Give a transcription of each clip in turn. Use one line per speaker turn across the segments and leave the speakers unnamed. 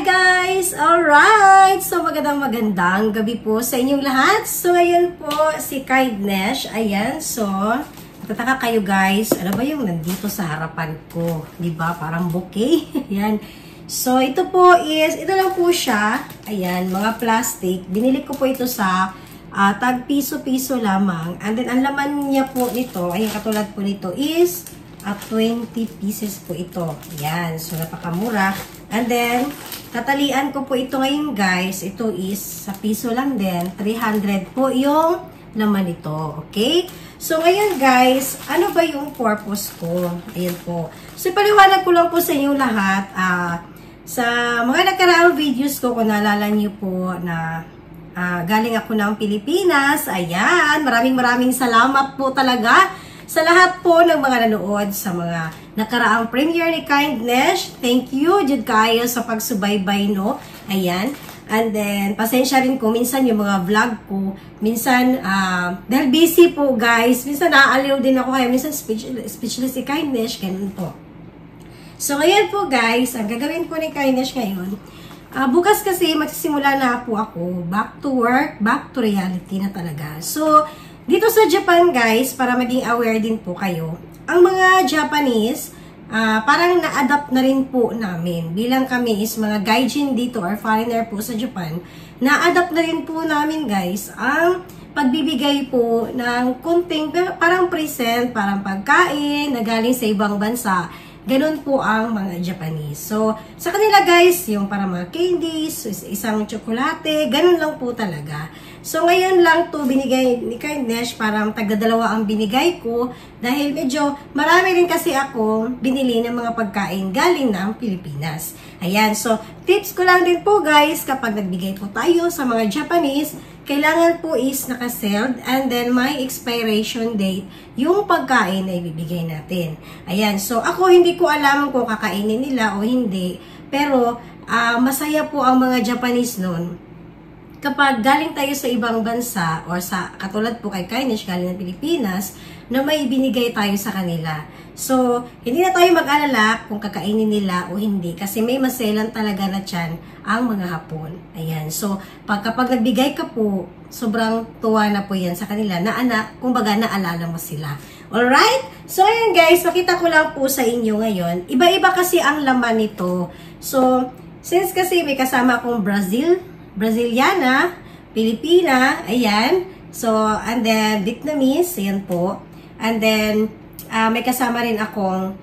guys! Alright! So, magandang gabi po sa inyong lahat. So, ngayon po, si Kindness. Ayan, so, natataka kayo guys. Ano ba yung nandito sa harapan ko? Diba? Parang bouquet. Ayan. So, ito po is, ito lang po siya. Ayan, mga plastic. Binili ko po ito sa tag piso-piso lamang. And then, ang laman niya po nito, ayan, katulad po nito is 20 pieces po ito. Ayan. So, napakamura. And then, tatalian ko po ito ngayon guys. Ito is sa piso lang din. 300 po yung laman nito. Okay? So, ngayon guys, ano ba yung purpose ko? Ayan po. So, paliwanag ko lang po sa inyo lahat. Sa mga nagkaraang videos ko, kung naalala niyo po na galing ako ng Pilipinas. Ayan. Maraming salamat po talaga sa lahat po ng mga nanood sa mga nakaraang premiere ni Kindness. Thank you, Jud kayo sa pagsubaybay, no? Ayan. And then, pasensya rin ko, minsan yung mga vlog ko, minsan, dahil busy po, guys, minsan naaaliw din ako, kaya minsan speechless si Kindness, ganun po. So, ngayon po, guys, ang gagawin po ni Kindness ngayon, bukas kasi magsisimula na po ako, back to work, back to reality na talaga. So, dito sa Japan guys, para maging aware din po kayo, ang mga Japanese, parang na-adapt na rin po namin. Bilang kami is mga gaijin dito or foreigner po sa Japan, na-adapt na rin po namin guys ang pagbibigay po ng kunting, parang present, parang pagkain na galing sa ibang bansa. Ganun po ang mga Japanese. So, sa kanila guys, yung para mga candies, isang tsokolate, ganun lang po talaga. So, ngayon lang to binigay ni Kindness, parang tagdadalawa ang binigay ko dahil medyo marami rin kasi ako binili ng mga pagkain galing ng Pilipinas. Ayan, so tips ko lang din po guys, kapag nagbigay po tayo sa mga Japanese, kailangan po is naka-sealed and then may expiration date yung pagkain na ibibigay natin. Ayan, so ako hindi ko alam kung kakainin nila o hindi, pero masaya po ang mga Japanese nun. Kapag galing tayo sa ibang bansa or sa katulad po kay Kindness galing ng Pilipinas na may binigay tayo sa kanila. So, hindi na tayo mag-alala kung kakainin nila o hindi kasi may maselan talaga na tiyan ang mga Hapon. Ayan. So, kapag nagbigay ka po, sobrang tuwa na po yan sa kanila na kumbaga naalala mo sila. Alright? So, ayan guys, makita ko lang po sa inyo ngayon. Iba-iba kasi ang laman nito. So, since kasi may kasama akong Braziliana, Pilipina, ayan. So, and then, Vietnamese, ayan po. And then, may kasama rin akong,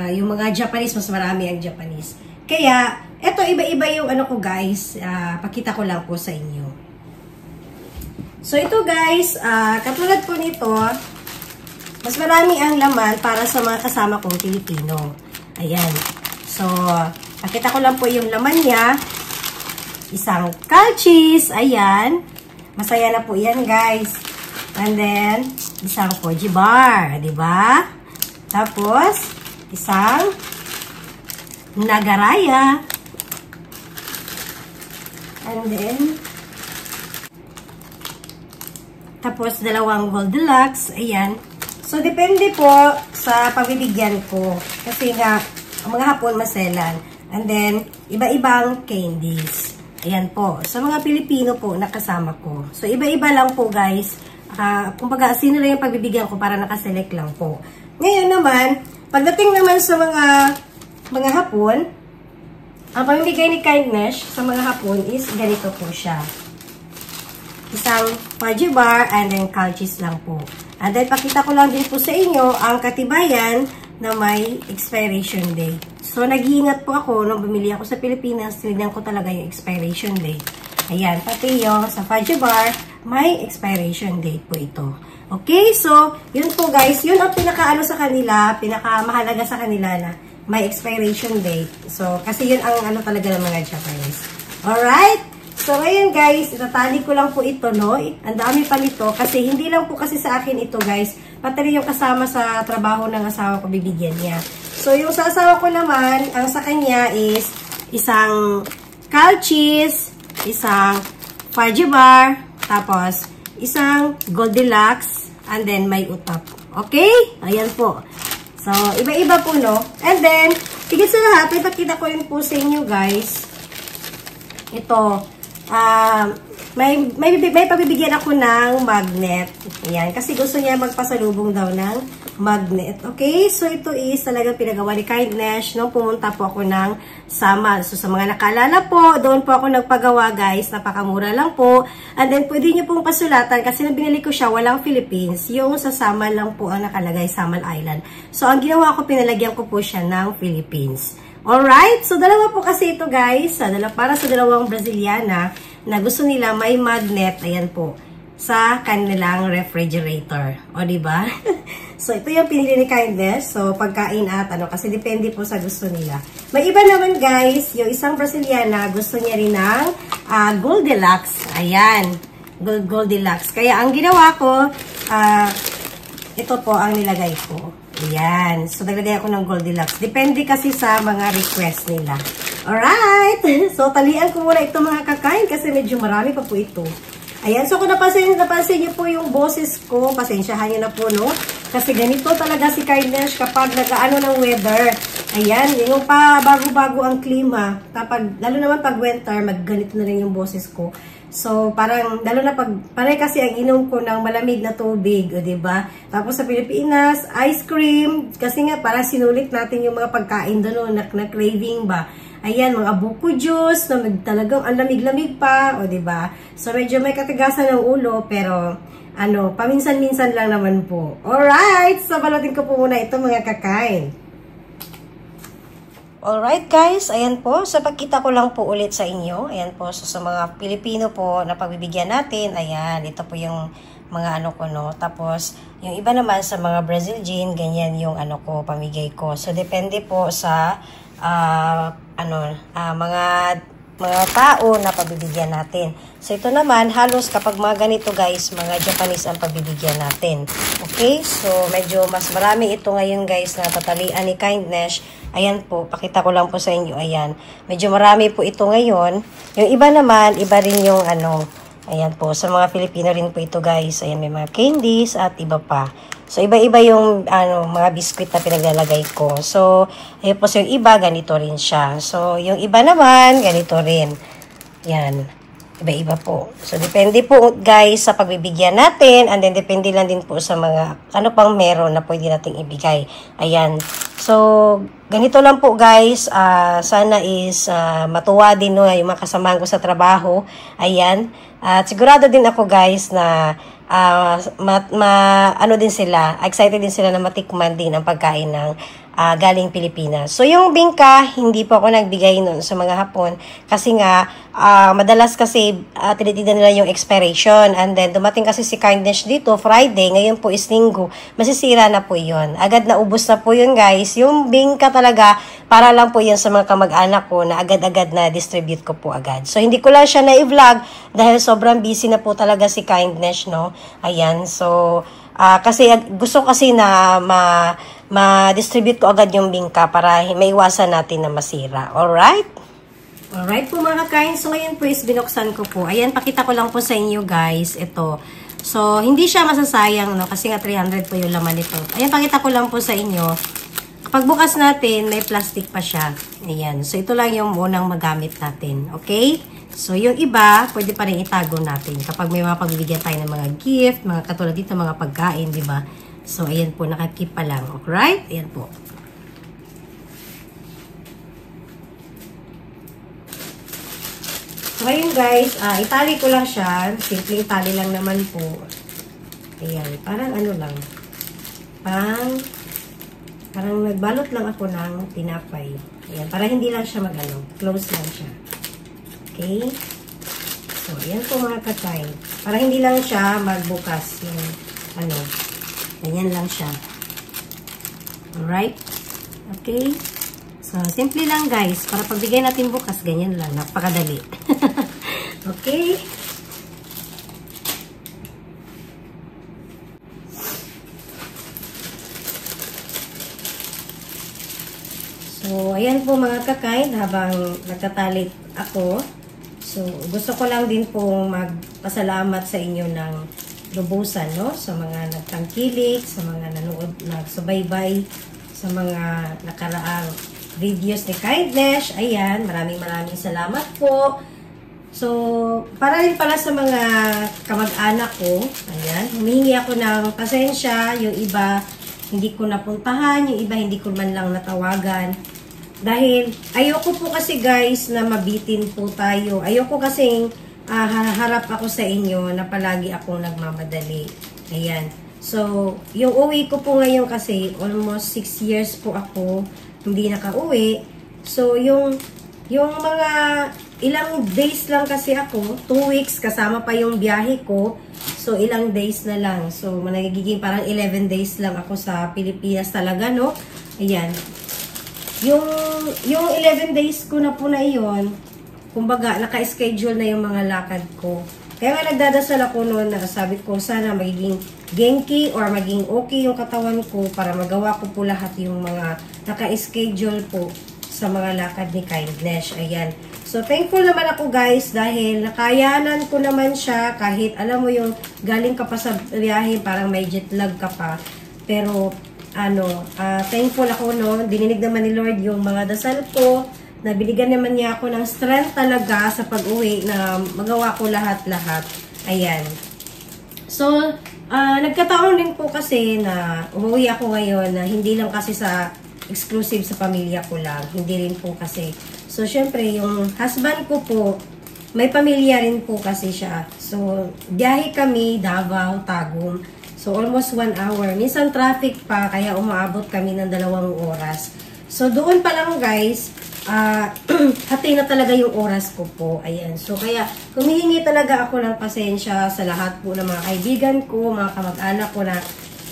yung mga Japanese, mas marami ang Japanese. Kaya, eto, iba-iba yung ano ko guys, pakita ko lang po sa inyo. So, ito guys, katulad po nito, mas marami ang laman para sa mga kasama kong Pilipino. Ayan. So, pakita ko lang po yung laman niya. Isang calchis, ayan. Masaya na po yan, guys. And then, isang koji bar, di ba? Tapos, isang nagaraya. And then, tapos, dalawang Goldilocks, ayan. So, depende po sa pagbibigyan ko. Kasi nga, ang mga Hapon maselan. And then, iba-ibang candies. Ayan po. Sa mga Pilipino po, nakasama ko. So, iba-iba lang po, guys. Kumbaga, sino lang yung pagbibigyan ko para nakaselect lang po. Ngayon naman, pagdating naman sa mga Hapon, ang pamimigay ni Kindness sa mga Hapon is ganito po siya. Isang fudgy bar and then calchis lang po. And then, pakita ko lang din po sa inyo ang katibayan na may expiration date. So, nag-iingat po ako nung bumili ako sa Pilipinas, tinignan ko talaga yung expiration date. Ayan, pati yung sa fudgy bar, may expiration date po ito. Okay, so, yun po guys, yun ang pinakaano sa kanila, pinakamahalaga sa kanila na may expiration date. So, kasi yun ang ano talaga ng mga Japanese. Alright? So, ngayon guys, itatali ko lang po ito, no? Ang dami pa nito, kasi hindi lang po kasi sa akin ito guys, pati rin yung kasama sa trabaho ng asawa ko, bibigyan niya. So, yung sa asawa ko naman, ang sa kanya is isang calchis, isang fudgy bar, tapos isang Goldilocks, and then may utap. Okay? Ayan po. So, iba-iba po, no? And then, Higit sa lahat, ipakita ko rin po sa inyo guys. Ito, may pabibigyan ako ng magnet. Ayan, kasi gusto niya magpasalubong daw ng magnet. Okay, so ito is talagang pinagawa ni Kindness nung pumunta po ako ng Samal. So sa mga nakaalala po, doon po ako nagpagawa guys. Napakamura lang po. And then pwede nyo pong pasulatan kasi nang binili ko siya, walang Philippines. Yung sa Samal lang po ang nakalagay, Samal Island. So ang ginawa ko, pinalagyan ko po siya ng Philippines. Alright, so dalawa po kasi ito guys. Para sa dalawang Braziliana na gusto nila may magnet. Ayan po. Sa kanilang refrigerator. O, diba? So, ito yung pinili ni Kindness. So, pagkain at ano, kasi depende po sa gusto nila. May iba naman guys, yung isang Braziliana, gusto niya rin ng Goldilocks. Ayan. Goldilocks. Kaya, ang ginawa ko, ito po ang nilagay ko. Ayan. So, naglagay ako ng Goldilocks. Depende kasi sa mga request nila. Alright! So, talian ko muna ito mga kakain kasi medyo marami pa po ito. Ayan. So, kung napansin niyo po yung boses ko, pasensyahan niyo na po, no? Kasi ganito talaga si Kindness kapag nag-ano ng weather. Ayan. Yung pa bago-bago ang klima. Lalo naman pag winter, magganito na rin yung boses ko. So, parang, lalo na pare kasi ang inom ko ng malamig na tubig, o diba? Tapos sa Pilipinas, ice cream, kasi nga parang sinulit natin yung mga pagkain doon, na craving ba? Ayan, mga buko juice, na talagang ang lamig-lamig pa, o diba? So, medyo may katigasan ng ulo, pero, paminsan-minsan lang naman po. Alright, so balutin ko po muna ito mga kakain. Alright guys, ayan po. So pagkita ko lang po ulit sa inyo. Ayan po, so sa mga Pilipino po na pagbibigyan natin, ayan, ito po yung mga ano ko, no. Tapos, yung iba naman sa mga Brazilian, ganyan yung ano ko, pamigay ko. So depende po sa mga tao na pagbibigyan natin. So ito naman, halos kapag mga ganito guys, mga Japanese ang pagbibigyan natin. Okay, so medyo mas marami ito ngayon guys na tatalian ni Kindness. Ayan po, pakita ko lang po sa inyo, ayan. Medyo marami po ito ngayon. Yung iba naman, iba rin yung ayan po, sa mga Filipino rin po ito guys. Ayan, may mga candies at iba pa. So, iba-iba yung mga biskuit na pinaglalagay ko. So, ayun po, so yung iba, ganito rin siya. So, yung iba naman, ganito rin. Yan. Iba-iba po. So, depende po guys sa pagbibigyan natin. And then, depende lang din po sa mga ano pang meron na pwede nating ibigay. Ayan. So, ganito lang po guys. Sana is matuwa din no, yung mga kasamahan ko sa trabaho. Ayan. At sigurado din ako guys na ano din sila, excited din sila na matikman din ang pagkain ng galing Pilipinas. So, yung bingka, hindi po ako nagbigay nun sa mga Hapon kasi nga, madalas kasi tinitignan nila yung expiration and then dumating kasi si Kindness dito, Friday, ngayon po is Linggo, masisira na po yun. Agad na ubos na po yun guys. Yung bingka talaga, para lang po yan sa mga kamag-anak ko na agad-agad na distribute ko po agad. So, hindi ko lang siya na-vlog dahil sobrang busy na po talaga si Kindness, no? Ayan, so, kasi gusto kasi na ma-distribute ko agad yung bingka para maiwasan natin na masira. Alright? Alright po mga kakain. So, ngayon po is binuksan ko po. Ayan, pakita ko lang po sa inyo guys. Ito. So, hindi siya masasayang, no? Kasi nga 300 po yung laman nito. Ayan, pakita ko lang po sa inyo. Kapag bukas natin, may plastic pa siya. Ayan. So, ito lang yung unang magamit natin. Okay? So, yung iba, pwede pa rin itago natin. Kapag may mga pagbibigyan tayo ng mga gift, mga katulad dito, mga pagkain, di ba? So, ayan po, nakakip pa lang. Alright? Ayan po. So, ngayon guys, itali ko lang siya. Simple itali lang naman po. Ayan, parang ano lang. Parang nagbalot lang ako ng tinapay. Ayan, para hindi lang siya close lang siya. Okay? So, ayan po mga katay. Para hindi lang siya magbukas yung ganyan lang siya. Alright? Okay? So, simple lang guys. Para pagbigay natin bukas, ganyan lang. Napakadali. Okay? So, ayan po mga kakain. Habang nagtatalit ako, so, gusto ko lang din po magpasalamat sa inyo ng lubusan, no? Sa mga nagtangkilik, sa mga nanood, nagsubaybay, sa mga nakaraang videos ni Kindness. Ayan, maraming salamat po. So, para rin pala sa mga kamag-anak ko, ayan, humihingi ako ng pasensya, yung iba hindi ko napuntahan, yung iba hindi ko man lang natawagan. Dahil ayoko po kasi guys na mabitin po tayo. Ayoko kasing harap ako sa inyo na palagi akong nagmamadali. Ayan. So, yung uwi ko po ngayon kasi almost 6 years po ako hindi nakauwi. So, yung mga ilang days lang kasi ako, 2 weeks kasama pa yung biyahe ko. So, ilang days na lang. So, nagiging parang 11 days lang ako sa Pilipinas talaga, no? Ayan. Yung 11 days ko na po na iyon, kumbaga, naka-schedule na yung mga lakad ko. Kaya nga nagdadasal ako noon na sabi ko, sana magiging genki or maging okay yung katawan ko para magawa ko po lahat yung mga naka-schedule po sa mga lakad ni Kindness. Ayan. So, thankful naman ako guys dahil nakayanan ko naman siya kahit alam mo yung galing ka pa sa biyahe, parang may jet lag ka pa. Pero, thankful ako no. Dininig naman ni Lord yung mga dasal ko. Nabiligan naman niya ako ng strength talaga sa pag-uwi na magawa ko lahat-lahat. Ayan. So, nagkataon din po kasi na umuwi ako ngayon na hindi lang kasi sa exclusive sa pamilya ko lang. Hindi rin po kasi. So, syempre, yung husband ko po, may pamilya rin po kasi siya. So, biyahe kami, Davao, Tagum. So, almost 1 hour. Minsan traffic pa, kaya umaabot kami ng 2 oras. So, doon pa lang guys, hati na talaga yung oras ko po. Ayan. So, kaya humihingi talaga ako ng pasensya sa lahat po ng mga kaibigan ko, mga kamag-anak ko na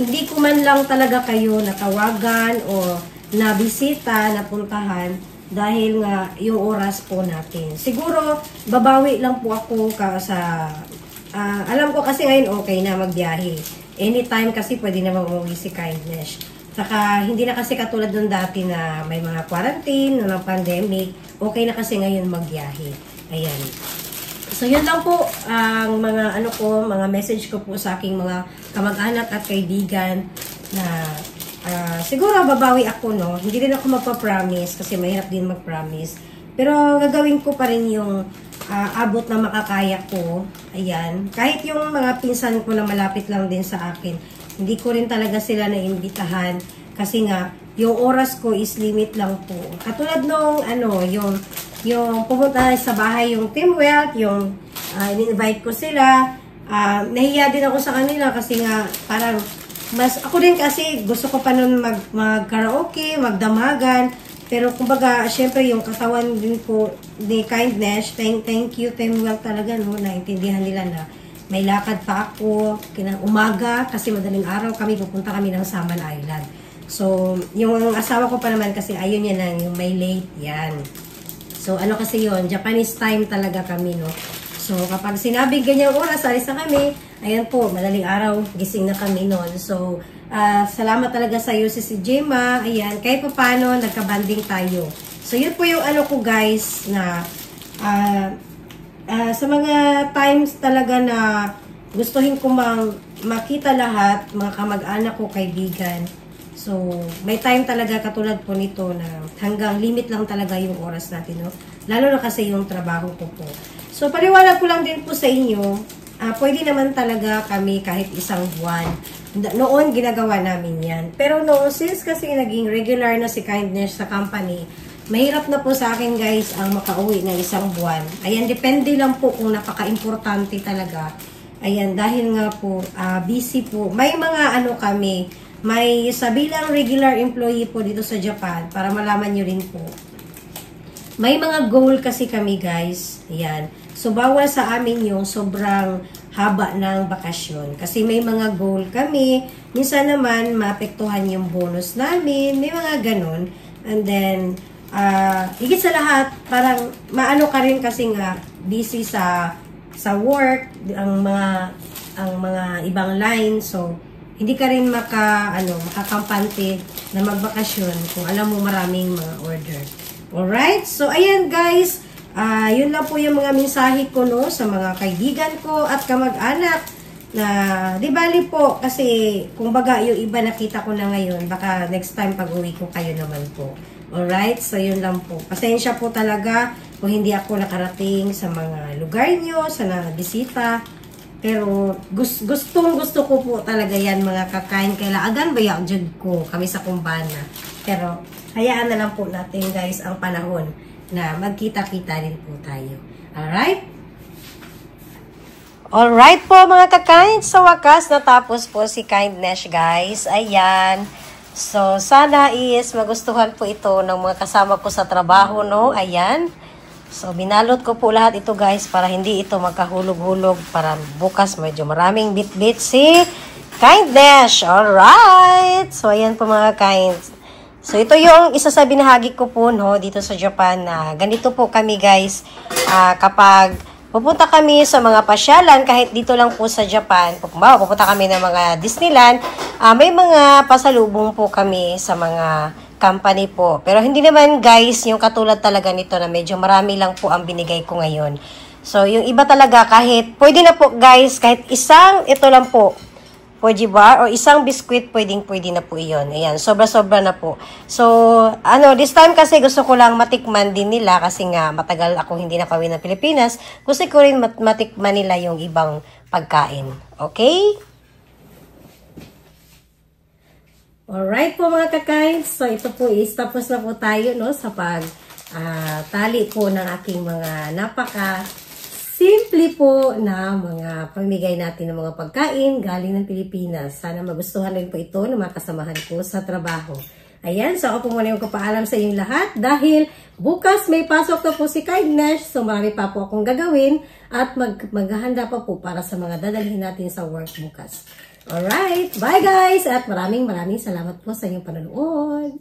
hindi ko man lang talaga kayo natawagan o nabisita, napuntahan dahil nga yung oras po natin. Siguro, babawi lang po ako alam ko kasi ngayon okay na magbiyahe. Anytime kasi pwede na mag-uwi si Kindness. Saka, hindi na kasi katulad nung dati na may mga quarantine, ng pandemic. Okay na kasi ngayon magbiyahe. Ayan. So, yun lang po ang mga mga message ko po sa aking mga kamag-anak at kaibigan na siguro babawi ako, no? Hindi rin ako magpa-promise kasi mahirap din mag-promise. Pero gagawin ko pa rin yung abot na makakaya ko. Ayan. Kahit yung mga pinsan ko na malapit lang din sa akin, hindi ko rin talaga sila naimbitahan kasi nga, yung oras ko is limit lang po. Katulad nung, yung pumunta sa bahay yung Team Wealth, yung in-invite ko sila, nahiya din ako sa kanila kasi nga, parang, ako din kasi gusto ko pa nun mag-karaoke, magdamagan, pero kumbaga, syempre yung katawan din po ni Kindness, thank you Team Wealth talaga, no, naintindihan nila na may lakad pa ako, umaga, kasi madaling araw pupunta kami ng Saman Island. So, yung asawa ko pa naman kasi ayun yan lang, yung may late, yan. So, kasi yun, Japanese time talaga kami, no? So, kapag sinabing ganyang oras, alis na kami, ayan po, madaling araw, gising na kami noon. So, salamat talaga sa iyo si Gemma, ayan, kahit pa paano, nagka-banding tayo. So, yun po yung ko guys, na, sa mga times talaga na gustuhin ko makita lahat, mga kamag-anak ko, kaibigan. So, may time talaga katulad po nito na hanggang limit lang talaga yung oras natin, no? Lalo na kasi yung trabaho ko po. So, paliwanag ko lang din po sa inyo, pwede naman talaga kami kahit 1 buwan. Noon, ginagawa namin yan. Pero noon, since kasi naging regular na si Kindness sa company, mahirap na po sa akin guys ang makauwi ng 1 buwan. Ayan, depende lang po kung napaka-importante talaga. Ayan, dahil nga po, busy po. May mga kami, may sabilang regular employee po dito sa Japan para malaman nyo rin po. May mga goal kasi kami guys. Ayan. So, bawal sa amin yung sobrang haba ng bakasyon. Kasi may mga goal kami. Minsan naman, maapektuhan yung bonus namin. May mga ganun. And then, higit sa lahat, parang maano ka rin kasi nga busy sa work, ang mga ibang line. So, hindi ka rin makakampante na magbakasyon kung alam mo maraming mga order. Alright? So, ayan guys. Yun lang po yung mga mensahe ko, no, sa mga kaibigan ko at kamag-anak na di bali po kasi kung baga yung iba nakita ko na ngayon, baka next time pag uwi ko kayo naman po. Alright, so yun lang po. Pasensya po talaga kung hindi ako nakarating sa mga lugar nyo, sa mga bisita. Pero gusto ko po talaga yan mga kakain. Kailangan ba yung jud ko kami sa kumbana. Pero hayaan na lang po natin guys ang panahon na magkita-kita din po tayo. Alright? Alright po mga kakain. Sa wakas natapos po si Kindness guys. Ayan. So, sana is magustuhan po ito ng mga kasama ko sa trabaho, no? Ayan. So, binalot ko po lahat ito, guys, para hindi ito magkahulog-hulog. Para bukas medyo maraming bit-bit si Kindness. Alright. So, ayan po mga kinds. So, ito yung isa sa binahagi ko po, no? Dito sa Japan na ganito po kami, guys. Kapag pupunta kami sa mga pasyalan, kahit dito lang po sa Japan, pupunta kami ng mga Disneyland, may mga pasalubong po kami sa mga company po. Pero hindi naman guys, yung katulad talaga nito na medyo marami lang po ang binigay ko ngayon. So, yung iba talaga kahit, pwede na po guys, kahit isang, ito lang po, Poji bar, o isang biskwit, pwede na po iyon. Ayan, sobra-sobra na po. So, this time kasi gusto ko lang matikman din nila kasi nga matagal ako hindi nakauwi ng Pilipinas. Gusto ko rin matikman nila yung ibang pagkain. Okay? Alright po mga kakain. So, ito po is tapos na po tayo no, sa tali po ng aking mga simple po na mga pamigay natin ng mga pagkain galing ng Pilipinas. Sana magustuhan rin po ito ng mga kasamahan ko sa trabaho. Ayan, so ako po muna yung kapaalam sa inyong lahat dahil bukas may pasok na po si Kindness. So marami pa po akong gagawin at maghahanda pa po para sa mga dadalhin natin sa work bukas. Alright, bye guys! At maraming salamat po sa inyong panonood.